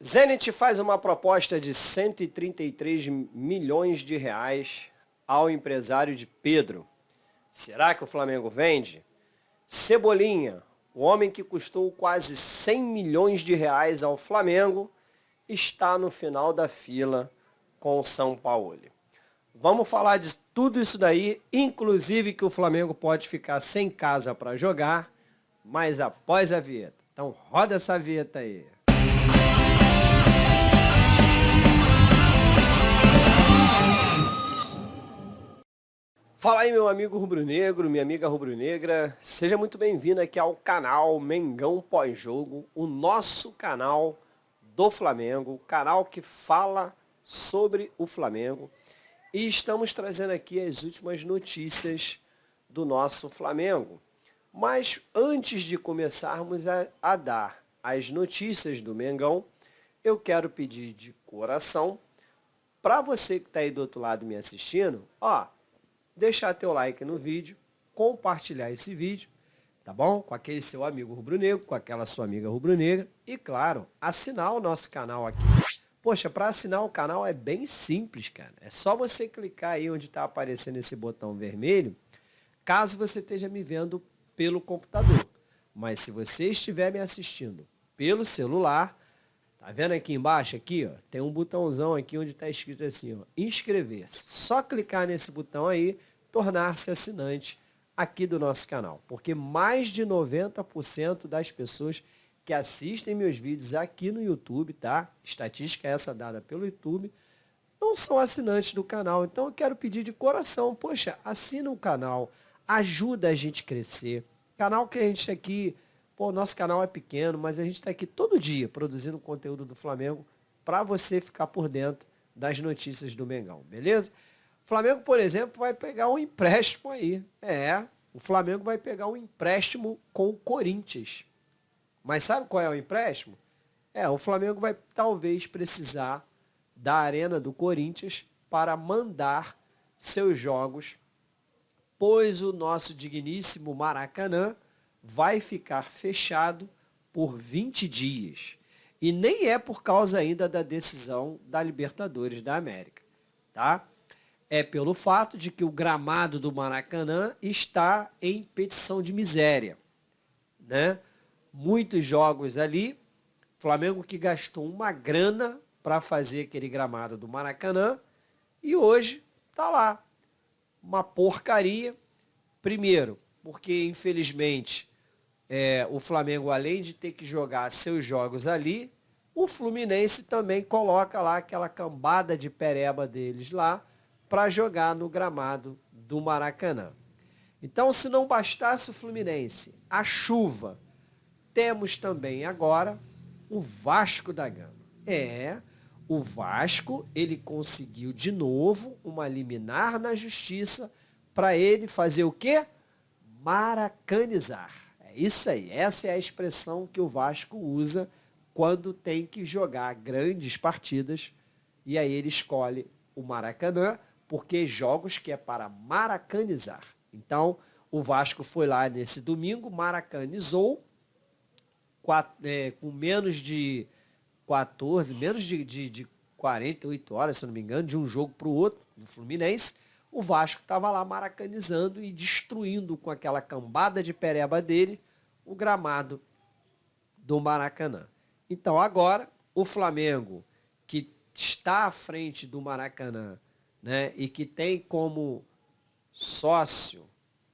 Zenit faz uma proposta de 133 milhões de reais ao empresário de Pedro. Será que o Flamengo vende? Cebolinha, o homem que custou quase 100 milhões de reais ao Flamengo, está no final da fila com o São Paulo. Vamos falar de tudo isso daí, inclusive que o Flamengo pode ficar sem casa para jogar, mas após a vinheta. Então roda essa vinheta aí. Fala aí, meu amigo rubro-negro, minha amiga rubro-negra. Seja muito bem-vindo aqui ao canal Mengão Pós-Jogo, o nosso canal do Flamengo, o canal que fala sobre o Flamengo. E estamos trazendo aqui as últimas notícias do nosso Flamengo. Mas antes de começarmos a dar as notícias do Mengão, eu quero pedir de coração, para você que está aí do outro lado me assistindo, deixar teu like no vídeo, compartilhar esse vídeo, tá bom? Com aquele seu amigo rubro-negro, com aquela sua amiga rubro-negra e, claro, assinar o nosso canal aqui. Poxa, para assinar o canal é bem simples, cara. É só você clicar aí onde está aparecendo esse botão vermelho, caso você esteja me vendo pelo computador. Mas se você estiver me assistindo pelo celular, tá vendo aqui embaixo, aqui, ó, tem um botãozão aqui onde está escrito assim, ó, inscrever-se. Só clicar nesse botão aí, tornar-se assinante aqui do nosso canal. Porque mais de 90% das pessoas que assistem meus vídeos aqui no YouTube, tá? Estatística essa dada pelo YouTube, não são assinantes do canal. Então eu quero pedir de coração, poxa, assina o canal, ajuda a gente a crescer. Canal que a gente aqui, pô, nosso canal é pequeno, mas a gente está aqui todo dia produzindo conteúdo do Flamengo para você ficar por dentro das notícias do Mengão, beleza? O Flamengo, por exemplo, vai pegar um empréstimo aí. O Flamengo vai pegar um empréstimo com o Corinthians. Mas sabe qual é o empréstimo? O Flamengo vai talvez precisar da Arena do Corinthians para mandar seus jogos, pois o nosso digníssimo Maracanã vai ficar fechado por 20 dias. E nem é por causa ainda da decisão da Libertadores da América, tá? É pelo fato de que o gramado do Maracanã está em petição de miséria, né? Muitos jogos ali, Flamengo que gastou uma grana para fazer aquele gramado do Maracanã e hoje tá lá, uma porcaria. Primeiro, porque infelizmente o Flamengo, além de ter que jogar seus jogos ali, o Fluminense também coloca lá aquela cambada de pereba deles lá para jogar no gramado do Maracanã. Então, se não bastasse o Fluminense, a chuva, temos também agora o Vasco da Gama. O Vasco, ele conseguiu de novo uma liminar na justiça para ele fazer o quê? Maracanizar. É isso aí, essa é a expressão que o Vasco usa quando tem que jogar grandes partidas e aí ele escolhe o Maracanã, porque jogos que é para maracanizar. Então, o Vasco foi lá nesse domingo, maracanizou, com menos de 14, menos de 48 horas, se eu não me engano, de um jogo para o outro, do Fluminense, o Vasco estava lá maracanizando e destruindo com aquela cambada de pereba dele o gramado do Maracanã. Então agora, o Flamengo, que está à frente do Maracanã, né, e que tem como sócio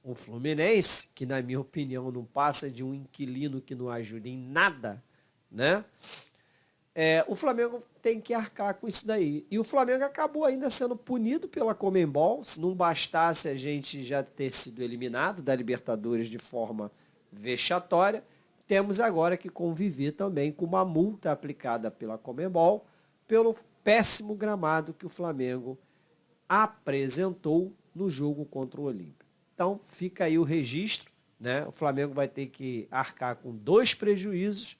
o Fluminense, que na minha opinião não passa de um inquilino que não ajuda em nada, né? O Flamengo tem que arcar com isso daí. E o Flamengo acabou ainda sendo punido pela Conmebol. Se não bastasse a gente já ter sido eliminado da Libertadores de forma vexatória, temos agora que conviver também com uma multa aplicada pela Conmebol pelo péssimo gramado que o Flamengo apresentou no jogo contra o Olímpia. Então, fica aí o registro, né? O Flamengo vai ter que arcar com 2 prejuízos,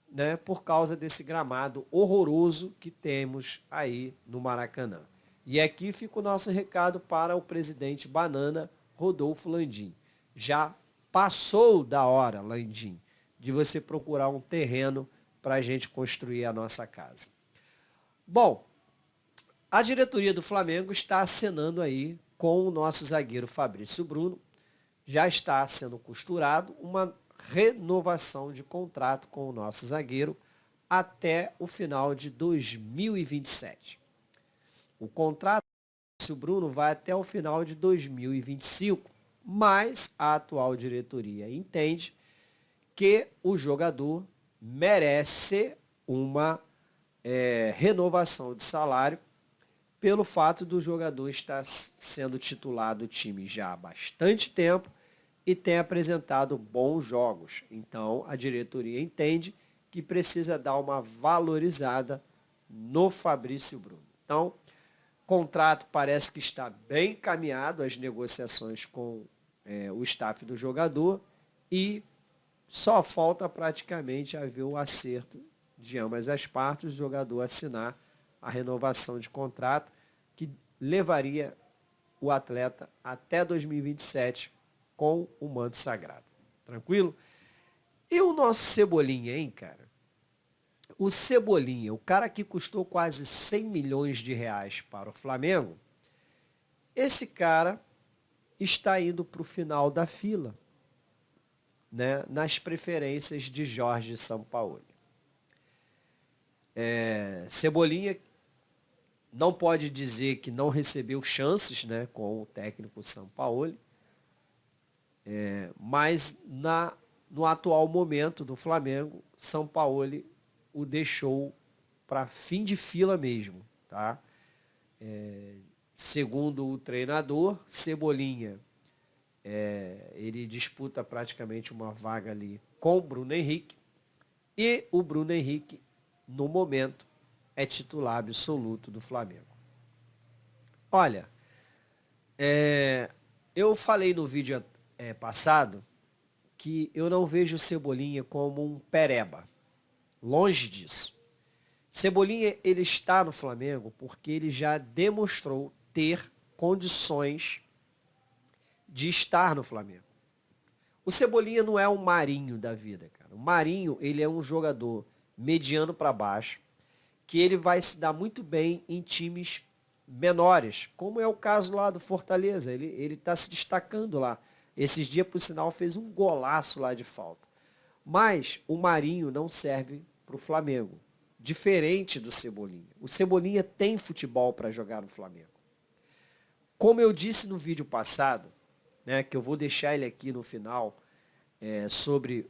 né, por causa desse gramado horroroso que temos aí no Maracanã. E aqui fica o nosso recado para o presidente Banana, Rodolfo Landim. Já passou da hora, Landim, de você procurar um terreno para a gente construir a nossa casa. Bom, a diretoria do Flamengo está acenando aí com o nosso zagueiro Fabrício Bruno. Já está sendo costurado uma renovação de contrato com o nosso zagueiro até o final de 2027. O contrato do Fabrício Bruno vai até o final de 2025, mas a atual diretoria entende que o jogador merece uma renovação de salário pelo fato do jogador estar sendo titular do time já há bastante tempo e tem apresentado bons jogos. Então, a diretoria entende que precisa dar uma valorizada no Fabrício Bruno. Então, o contrato parece que está bem encaminhado, as negociações com o staff do jogador, e só falta praticamente haver o acerto de ambas as partes, o jogador assinar a renovação de contrato, que levaria o atleta até 2027 com o manto sagrado. Tranquilo? E o nosso Cebolinha, hein, cara? O Cebolinha, o cara que custou quase 100 milhões de reais para o Flamengo, esse cara está indo para o final da fila, né, nas preferências de Jorge Sampaoli. Cebolinha não pode dizer que não recebeu chances, né, com o técnico Sampaoli, mas no atual momento do Flamengo, Sampaoli o deixou para fim de fila mesmo. Tá? Segundo o treinador, Cebolinha, ele disputa praticamente uma vaga ali com o Bruno Henrique, e o Bruno Henrique, no momento, é titular absoluto do Flamengo. Olha, eu falei no vídeo passado que eu não vejo o Cebolinha como um pereba. Longe disso. Cebolinha, ele está no Flamengo porque ele já demonstrou ter condições de estar no Flamengo. O Cebolinha não é um Marinho da vida, cara. O Marinho, ele é um jogador mediano para baixo, que ele vai se dar muito bem em times menores, como é o caso lá do Fortaleza. Ele está se destacando lá. Esses dias, por sinal, fez um golaço lá de falta. Mas o Marinho não serve para o Flamengo, diferente do Cebolinha. O Cebolinha tem futebol para jogar no Flamengo. Como eu disse no vídeo passado, né, que eu vou deixar ele aqui no final, sobre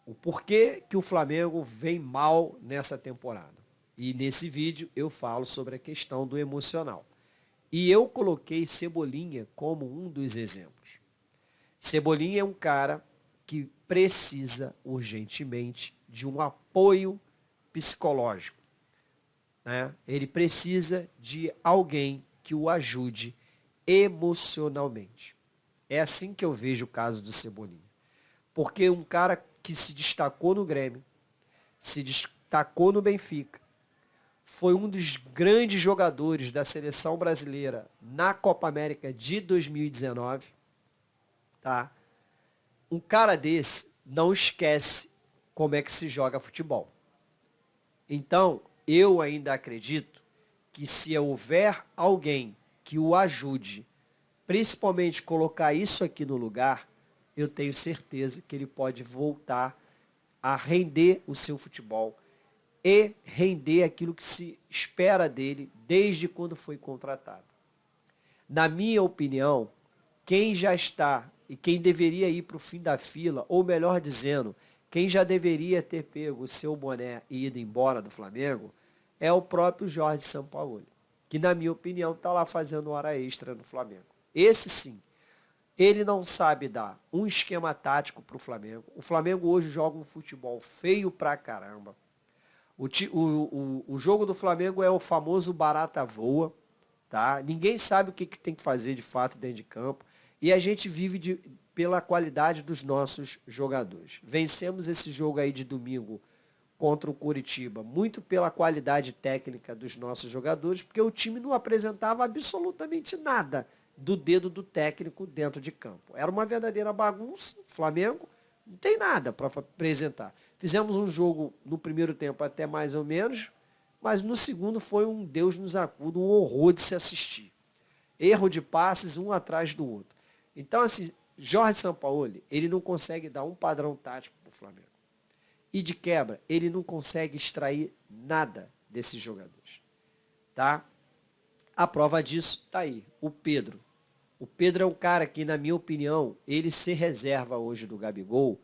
o porquê que o Flamengo vem mal nessa temporada. E nesse vídeo eu falo sobre a questão do emocional. E eu coloquei Cebolinha como um dos exemplos. Cebolinha é um cara que precisa urgentemente de um apoio psicológico, né? Ele precisa de alguém que o ajude emocionalmente. É assim que eu vejo o caso do Cebolinha. Porque um cara que se destacou no Grêmio, se destacou no Benfica, foi um dos grandes jogadores da seleção brasileira na Copa América de 2019, tá? Um cara desse não esquece como é que se joga futebol. Então, eu ainda acredito que se houver alguém que o ajude, principalmente colocar isso aqui no lugar, eu tenho certeza que ele pode voltar a render o seu futebol e render aquilo que se espera dele desde quando foi contratado. Na minha opinião, quem já está e quem deveria ir para o fim da fila, ou melhor dizendo, quem já deveria ter pego o seu boné e ido embora do Flamengo, é o próprio Jorge Sampaoli, que na minha opinião está lá fazendo hora extra no Flamengo. Esse sim, ele não sabe dar um esquema tático para o Flamengo. O Flamengo hoje joga um futebol feio pra caramba. O jogo do Flamengo é o famoso barata voa, tá? Ninguém sabe o que tem que fazer de fato dentro de campo. E a gente vive pela qualidade dos nossos jogadores. Vencemos esse jogo aí de domingo contra o Coritiba, muito pela qualidade técnica dos nossos jogadores, porque o time não apresentava absolutamente nada do dedo do técnico dentro de campo. Era uma verdadeira bagunça. O Flamengo não tem nada para apresentar. Fizemos um jogo no primeiro tempo até mais ou menos, mas no segundo foi um Deus nos acuda, um horror de se assistir. Erro de passes um atrás do outro. Então, assim, Jorge Sampaoli, ele não consegue dar um padrão tático para o Flamengo. E de quebra, ele não consegue extrair nada desses jogadores. Tá? A prova disso está aí, o Pedro. O Pedro é um cara que, na minha opinião, ele ser reserva hoje do Gabigol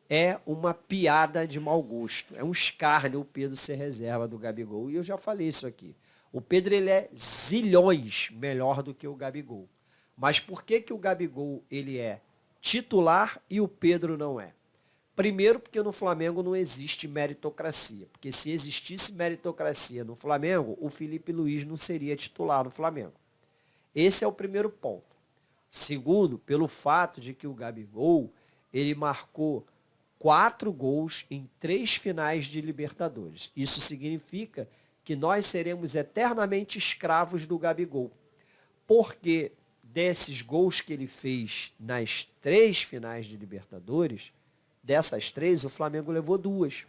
é uma piada de mau gosto. É um escárnio o Pedro ser reserva do Gabigol. E eu já falei isso aqui. O Pedro ele é zilhões melhor do que o Gabigol. Mas por que que o Gabigol ele é titular e o Pedro não é? Primeiro, porque no Flamengo não existe meritocracia. Porque se existisse meritocracia no Flamengo, o Felipe Luiz não seria titular no Flamengo. Esse é o primeiro ponto. Segundo, pelo fato de que o Gabigol ele marcou 4 gols em 3 finais de Libertadores. Isso significa que nós seremos eternamente escravos do Gabigol. Porque desses gols que ele fez nas 3 finais de Libertadores, dessas 3, o Flamengo levou 2.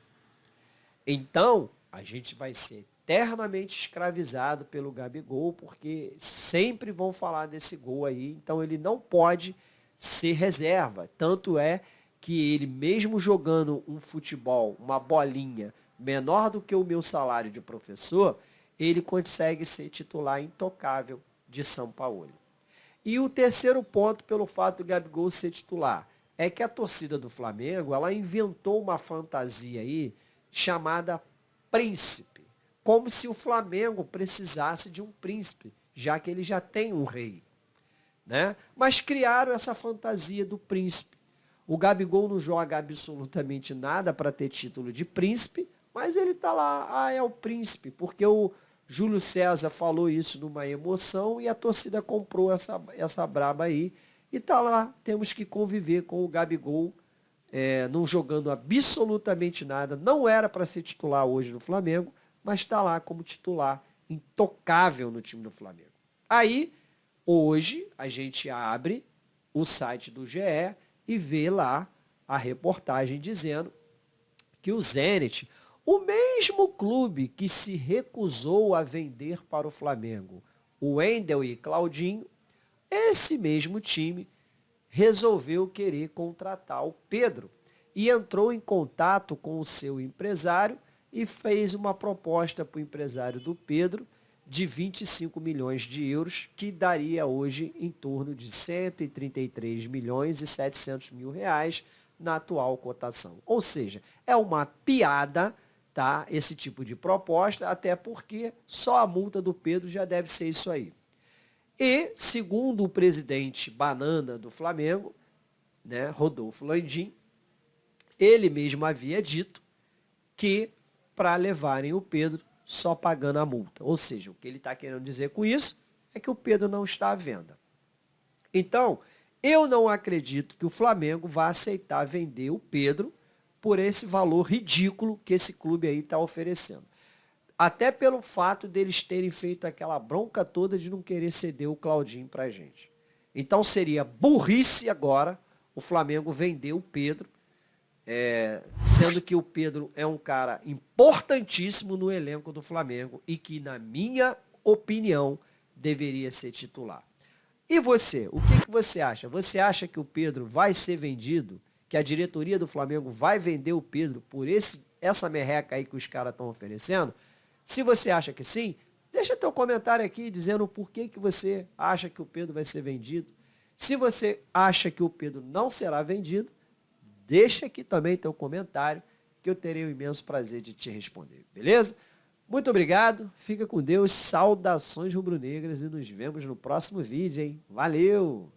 Então, a gente vai ser eternamente escravizado pelo Gabigol, porque sempre vão falar desse gol aí. Então, ele não pode ser reserva. Tanto é que ele, mesmo jogando um futebol, uma bolinha, menor do que o meu salário de professor, ele consegue ser titular intocável de Sampaoli. E o terceiro ponto, pelo fato do Gabigol ser titular, é que a torcida do Flamengo, ela inventou uma fantasia aí chamada príncipe, como se o Flamengo precisasse de um príncipe, já que ele já tem um rei, né? Mas criaram essa fantasia do príncipe. O Gabigol não joga absolutamente nada para ter título de príncipe, mas ele está lá, é o príncipe, porque o Júlio César falou isso numa emoção e a torcida comprou essa braba aí. E está lá, temos que conviver com o Gabigol não jogando absolutamente nada. Não era para ser titular hoje no Flamengo, mas está lá como titular intocável no time do Flamengo. Aí, hoje, a gente abre o site do GE e vê lá a reportagem dizendo que o Zenit, o mesmo clube que se recusou a vender para o Flamengo o Wendel e Claudinho, esse mesmo time resolveu querer contratar o Pedro e entrou em contato com o seu empresário e fez uma proposta para o empresário do Pedro de 25 milhões de euros, que daria hoje em torno de 133 milhões e 700 mil reais na atual cotação. Ou seja, é uma piada, tá, esse tipo de proposta, até porque só a multa do Pedro já deve ser isso aí. E, segundo o presidente banana do Flamengo, né, Rodolfo Landim, ele mesmo havia dito que para levarem o Pedro só pagando a multa. Ou seja, o que ele está querendo dizer com isso é que o Pedro não está à venda. Então, eu não acredito que o Flamengo vá aceitar vender o Pedro por esse valor ridículo que esse clube aí está oferecendo. Até pelo fato deles terem feito aquela bronca toda de não querer ceder o Claudinho para a gente. Então seria burrice agora o Flamengo vender o Pedro, sendo que o Pedro é um cara importantíssimo no elenco do Flamengo e que, na minha opinião, deveria ser titular. E você, o que você acha? Você acha que o Pedro vai ser vendido? Que a diretoria do Flamengo vai vender o Pedro por essa merreca aí que os caras estão oferecendo? Se você acha que sim, deixa teu comentário aqui dizendo por que você acha que o Pedro vai ser vendido. Se você acha que o Pedro não será vendido, deixa aqui também teu comentário, que eu terei o imenso prazer de te responder, beleza? Muito obrigado, fica com Deus, saudações rubro-negras e nos vemos no próximo vídeo, hein? Valeu!